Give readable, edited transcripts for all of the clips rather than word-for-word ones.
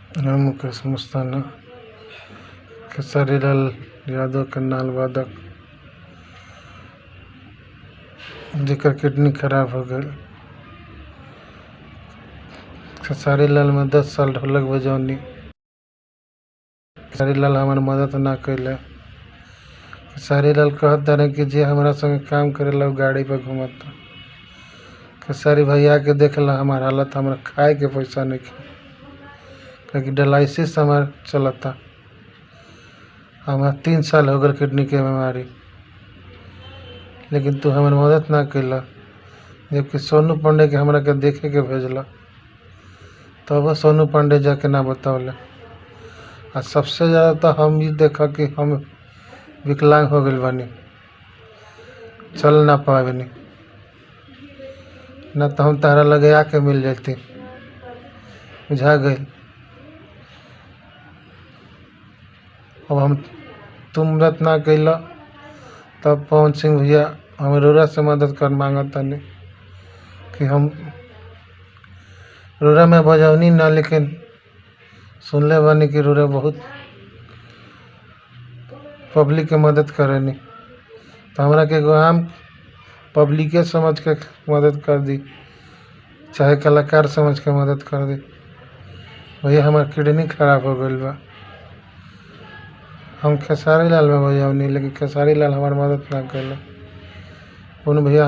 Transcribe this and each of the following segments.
हम मुकेश मस्ताना खेसारी लाल यादव के नाल वादक जेकर किडनी खराब हो गई। खेसारी लाल में 10 साल ढोलक बजौनी। खेसारी लाल हमार मदद ना कैले। खेसारी लाल कहता रहे कि जे हमारा संगे काम करेला वो गाड़ी पर घूमता। खेसारी भैया के देखला हमार हालत, हमारा खाए के पैसा नहीं क्योंकि डायलिसिस हमार चलता। हमारा 3 साल हो गए किडनी के बीमारी, लेकिन तू हमार मदद ना कैला। जबकि सोनू पांडे के हमरा के देखे के भेजला, तब सोनू पांडे जाके ना बतावले। आ सबसे ज़्यादा तो हम ये देखा कि हम विकलांग हो गए बानी, चल ना पावेनी, ना तो हम तारा लगे आके मिल जाती। बुझा गई। अब हम तुम मदद ना कैला, तब पवन सिंह भैया हम रोरा से मदद कर मांगता नहीं कि हम रोरा में बजौनी ना, लेकिन सुनले बानी कि रोरा बहुत पब्लिक के मदद करेनी। तो हमरा के एगो आम पब्लिक के समझ के मदद कर दी, चाहे कलाकार समझ के मदद कर दी। भैया हमार किडनी खराब हो गई बा। हम खेसारी लाल में बजौनी, लेकिन खेसारी लाल हमार मदद ना कैले। उन भैया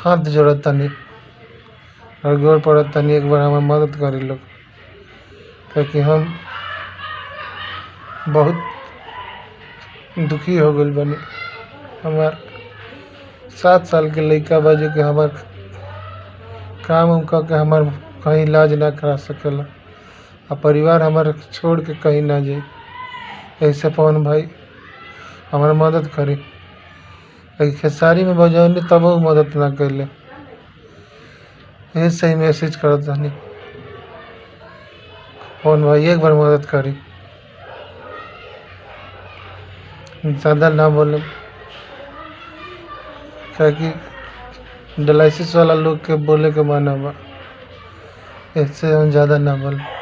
हाथ जोड़त तनी और गोड़ पड़त तनी, एक बार हमार मदद करी लोग, क्योंकि हम बहुत दुखी हो गई बनी। हमार 7 साल के लड़का बाजू के हमार काम उम के हमार कहीं इलाज ना करा सकेला, आ परिवार हमार छोड़ के कहीं ना जाए। ऐसे पवन भाई हमार मदद करी। खेसारी में बजौनी तब वो मदद ना कैले। यही सही मैसेज करत हनी, पवन भाई एक बार मदद करी। ज़्यादा ना बोले, क्योंकि डायलिसिस वाला लोग के बोले के माना बा, इससे हम ज़्यादा ना बोले।